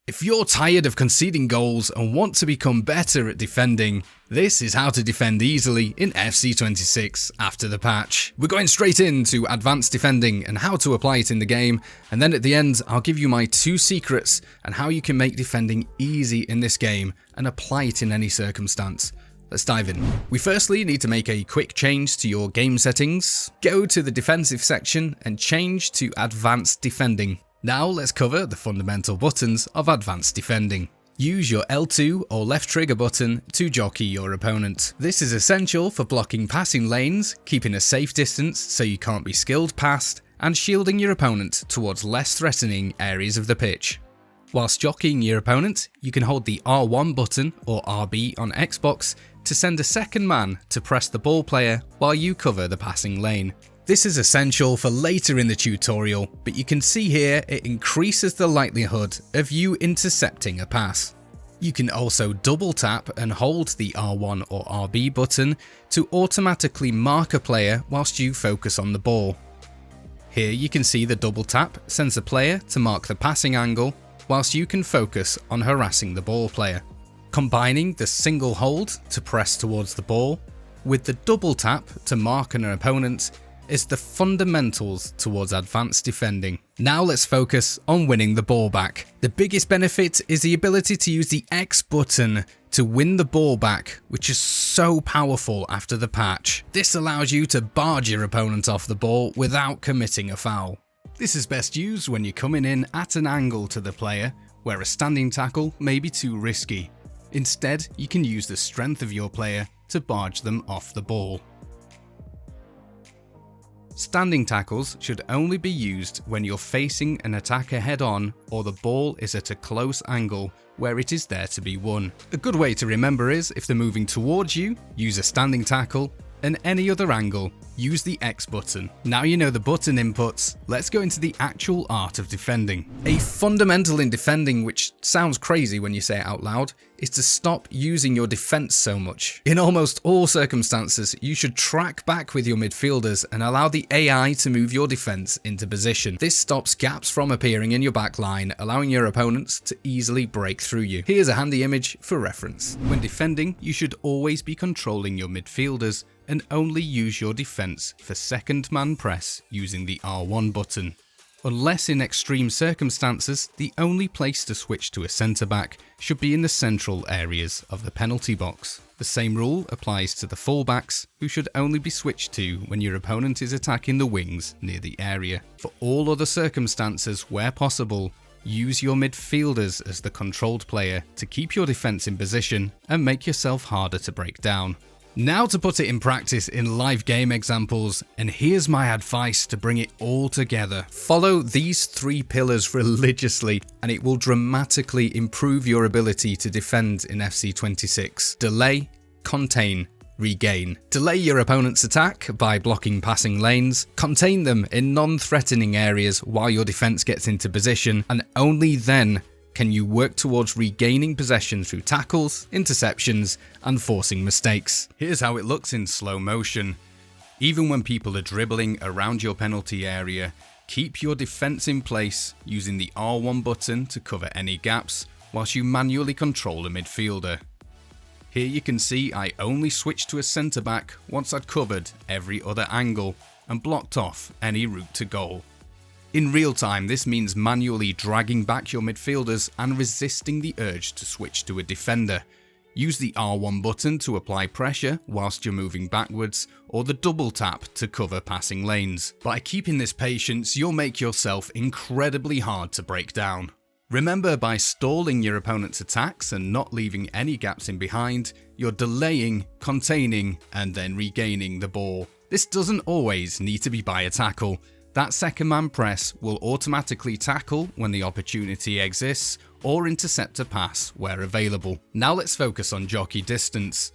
If you're tired of conceding goals and want to become better at defending, this is how to defend easily in FC26 after the patch. We're going straight into advanced defending and how to apply it in the game, and then at the end I'll give you my 2 secrets and how you can make defending easy in this game and apply it in any circumstance. Let's dive in. We firstly need to make a quick change to your game settings. Go to the defensive section and change to advanced defending. Now let's cover the fundamental buttons of advanced defending. Use your L2 or left trigger button to jockey your opponent. This is essential for blocking passing lanes, keeping a safe distance so you can't be skilled past, and shielding your opponent towards less threatening areas of the pitch. Whilst jockeying your opponent, you can hold the R1 button or RB on Xbox to send a second man to press the ball player while you cover the passing lane. This is essential for later in the tutorial, but you can see here it increases the likelihood of you intercepting a pass. You can also double tap and hold the R1 or RB button to automatically mark a player whilst you focus on the ball. Here you can see the double tap sends a player to mark the passing angle whilst you can focus on harassing the ball player. Combining the single hold to press towards the ball with the double tap to mark an opponent is the fundamentals towards advanced defending. Now let's focus on winning the ball back. The biggest benefit is the ability to use the X button to win the ball back, which is so powerful after the patch. This allows you to barge your opponent off the ball without committing a foul. This is best used when you're coming in at an angle to the player, where a standing tackle may be too risky. Instead, you can use the strength of your player to barge them off the ball. Standing tackles should only be used when you're facing an attacker head-on or the ball is at a close angle where it is there to be won. A good way to remember is if they're moving towards you, use a standing tackle, and any other angle, use the X button. Now you know the button inputs, let's go into the actual art of defending. A fundamental in defending, which sounds crazy when you say it out loud, is to stop using your defense so much. In almost all circumstances, you should track back with your midfielders and allow the AI to move your defense into position. This stops gaps from appearing in your back line, allowing your opponents to easily break through you. Here's a handy image for reference. When defending, you should always be controlling your midfielders and only use your defense for second man press using the R1 button. Unless in extreme circumstances, the only place to switch to a centre back should be in the central areas of the penalty box. The same rule applies to the fullbacks, who should only be switched to when your opponent is attacking the wings near the area. For all other circumstances where possible, use your midfielders as the controlled player to keep your defence in position and make yourself harder to break down. Now to put it in practice in live game examples, and here's my advice to bring it all together. Follow these 3 pillars religiously and it will dramatically improve your ability to defend in FC26. Delay, contain, regain. Delay your opponent's attack by blocking passing lanes, contain them in non-threatening areas while your defense gets into position, and only then can you work towards regaining possession through tackles, interceptions, and forcing mistakes. Here's how it looks in slow motion. Even when people are dribbling around your penalty area, keep your defense in place using the R1 button to cover any gaps whilst you manually control a midfielder. Here you can see I only switched to a centre back once I'd covered every other angle and blocked off any route to goal. In real time, this means manually dragging back your midfielders and resisting the urge to switch to a defender. Use the R1 button to apply pressure whilst you're moving backwards, or the double tap to cover passing lanes. By keeping this patience, you'll make yourself incredibly hard to break down. Remember, by stalling your opponent's attacks and not leaving any gaps in behind, you're delaying, containing, and then regaining the ball. This doesn't always need to be by a tackle. That second man press will automatically tackle when the opportunity exists or intercept a pass where available. Now let's focus on jockey distance.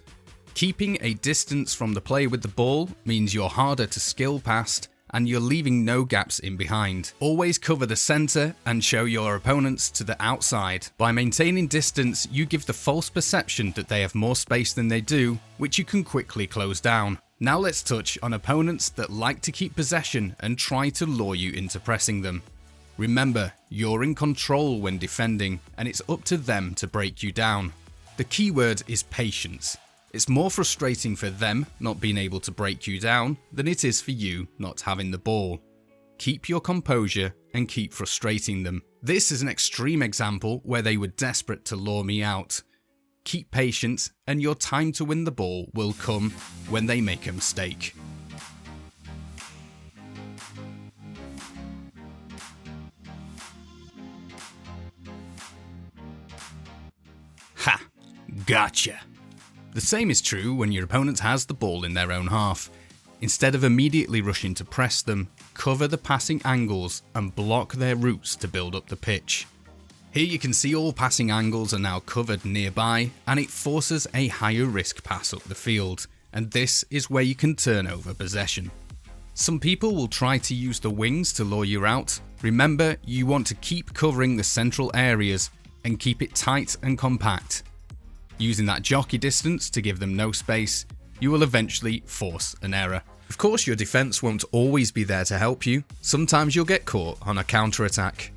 Keeping a distance from the player with the ball means you're harder to skill past and you're leaving no gaps in behind. Always cover the centre and show your opponents to the outside. By maintaining distance, you give the false perception that they have more space than they do, which you can quickly close down. Now let's touch on opponents that like to keep possession and try to lure you into pressing them. Remember, you're in control when defending, and it's up to them to break you down. The key word is patience. It's more frustrating for them not being able to break you down than it is for you not having the ball. Keep your composure and keep frustrating them. This is an extreme example where they were desperate to lure me out. Keep patient and your time to win the ball will come when they make a mistake. Ha! Gotcha! The same is true when your opponent has the ball in their own half. Instead of immediately rushing to press them, cover the passing angles and block their routes to build up the pitch. Here you can see all passing angles are now covered nearby, and it forces a higher risk pass up the field, and this is where you can turn over possession. Some people will try to use the wings to lure you out. Remember, you want to keep covering the central areas and keep it tight and compact. Using that jockey distance to give them no space, you will eventually force an error. Of course, your defense won't always be there to help you. Sometimes you'll get caught on a counterattack.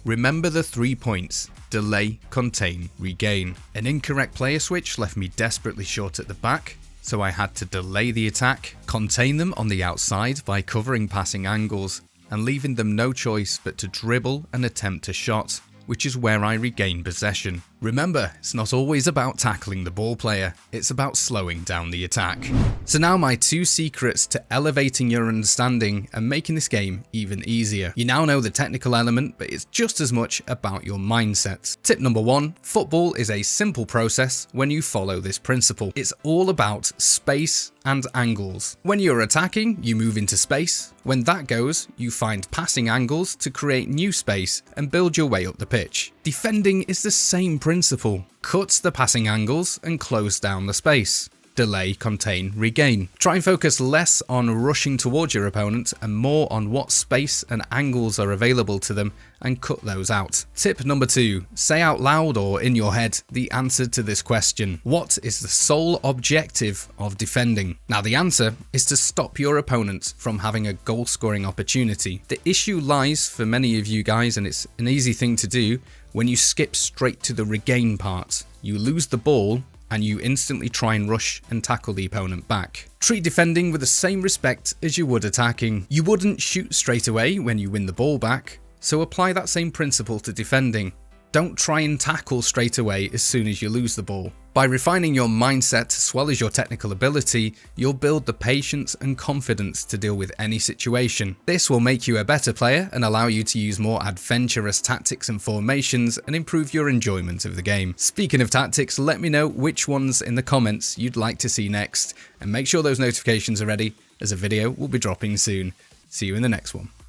Remember the 3 points: delay, contain, regain. An incorrect player switch left me desperately short at the back, so I had to delay the attack, contain them on the outside by covering passing angles, and leaving them no choice but to dribble and attempt a shot, which is where I regain possession. Remember, it's not always about tackling the ball player, it's about slowing down the attack. So now my 2 secrets to elevating your understanding and making this game even easier. You now know the technical element, but it's just as much about your mindset. Tip number 1, football is a simple process when you follow this principle. It's all about space and angles. When you're attacking, you move into space. When that goes, you find passing angles to create new space and build your way up the pitch. Defending is the same principle. Cut the passing angles and close down the space. Delay, contain, regain. Try and focus less on rushing towards your opponent and more on what space and angles are available to them and cut those out. Tip number 2, say out loud or in your head the answer to this question. What is the sole objective of defending? Now the answer is to stop your opponent from having a goal scoring opportunity. The issue lies for many of you guys, and it's an easy thing to do, when you skip straight to the regain part. You lose the ball and you instantly try and rush and tackle the opponent back. Treat defending with the same respect as you would attacking. You wouldn't shoot straight away when you win the ball back, so apply that same principle to defending. Don't try and tackle straight away as soon as you lose the ball. By refining your mindset as well as your technical ability, you'll build the patience and confidence to deal with any situation. This will make you a better player and allow you to use more adventurous tactics and formations and improve your enjoyment of the game. Speaking of tactics, let me know which ones in the comments you'd like to see next, and make sure those notifications are ready as a video will be dropping soon. See you in the next one.